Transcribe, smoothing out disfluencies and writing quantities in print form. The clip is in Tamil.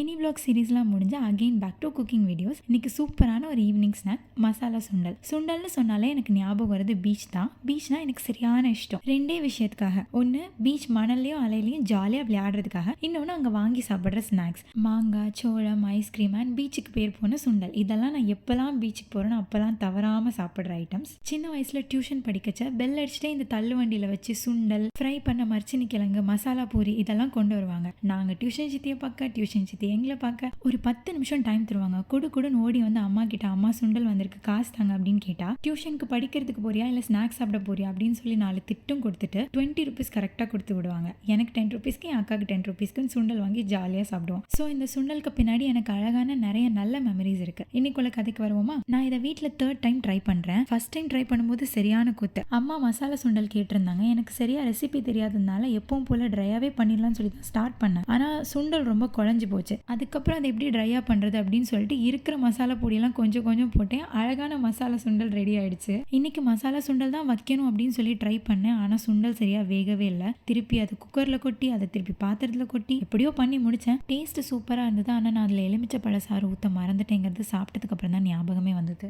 மினி விளாக் சீரீஸ்லாம் முடிஞ்சு again back to cooking videos. இன்னைக்கு சூப்பரான ஒரு ஈவினிங் ஸ்நாக் மசாலா சுண்டல். சுண்டல்னு சொன்னாலே எனக்கு ஞாபகம் வருது பீச் தான். பீச்னா எனக்கு சரியான இஷ்டம். ரெண்டே விஷயத்துக்காக. ஒன்று பீச் மணல்லையும் அலையிலையும் ஜாலியாக விளையாடுறதுக்காக, இன்னொன்று அங்கே வாங்கி சாப்பிட்ற ஸ்நாக்ஸ். மாங்காய், சோளம், ஐஸ்கிரீம் அண்ட் பீச்சுக்கு பேர் போன சுண்டல். இதெல்லாம் நான் எப்போல்லாம் பீச்சுக்கு போகிறேனோ அப்போல்லாம் தவறாமல் சாப்பிட்ற ஐட்டம்ஸ். சின்ன வயசில் டியூஷன் படிக்கச்ச பெல் அடிச்சுட்டே இந்த தள்ளு வண்டியில் வச்சு சுண்டல், ஃப்ரை பண்ண மரச்சினி கிழங்கு, மசாலா பூரி இதெல்லாம் கொண்டு வருவாங்க. நாங்கள் டியூஷன் சித்தியை பார்க்க, டியூஷன் சித்தி எங்களை பார்க்க ஒரு 10 நிமிஷம் டைம் தருவாங்க. கொடுன்னு ஓடி வந்து அம்மா கிட்ட, அம்மா சுண்டல் வந்திருக்கு காசு தாங்க அப்படின்னு கேட்டா, டியூஷனுக்கு படிக்கிறதுக்கு போறியா இல்லை ஸ்நாக்ஸ் சாப்பிட போறியா அப்படின்னு சொல்லி 4 திட்டும் கொடுத்துட்டு 20 ருபீஸ் கரெக்டாக கொடுத்து விடுவாங்க. எனக்கு 10 ருபீஸ்க்கு, என் அக்காவுக்கு 10 ருபீஸ்க்கு சுண்டல் வாங்கி ஜாலியாக சாப்பிடுவோம். ஸோ இந்த சுண்டலுக்கு பின்னாடி எனக்கு அழகான நிறைய நல்ல மெமரிஸ் இருக்கு. இன்னைக்குள்ள கதைக்கு வருவோமா? நான் இதை வீட்டில் 3rd டைம் ட்ரை பண்றேன். ஃபர்ஸ்ட் டைம் ட்ரை பண்ணும்போது சரியான கூத்து. அம்மா மசாலா சுண்டல் கேட்டிருந்தாங்க. எனக்கு சரியா ரெசிபி தெரியாததுனால எப்பவும் போல ட்ரையாவே பண்ணிடலாம்னு சொல்லி தான் ஸ்டார்ட் பண்ணேன். ஆனால் சுண்டல் ரொம்ப குழஞ்சு போச்சு. அதுக்கப்புறம் அதை எப்படி ட்ரையாக பண்ணுறது அப்படின்னு சொல்லிட்டு இருக்கிற மசாலா பொடியெல்லாம் கொஞ்சம் கொஞ்சம் போட்டேன். அழகான மசாலா சுண்டல் ரெடி ஆயிடுச்சு. இன்னைக்கு மசாலா சுண்டல் தான் வைக்கணும் அப்படின்னு சொல்லி ட்ரை பண்ணேன். ஆனால் சுண்டல் சரியாக வேகவே இல்லை. திருப்பி அதை குக்கரில் கொட்டி, அதை திருப்பி பாத்திரத்தில் கொட்டி எப்படியோ பண்ணி முடித்தேன். டேஸ்ட் சூப்பராக இருந்தது. ஆனால் நான் அதில் எலுமிச்சை பழ சாறு ஊற்ற மறந்துட்டேங்கிறது சாப்பிட்டதுக்கு அப்புறம் தான் ஞாபகமே வந்தது.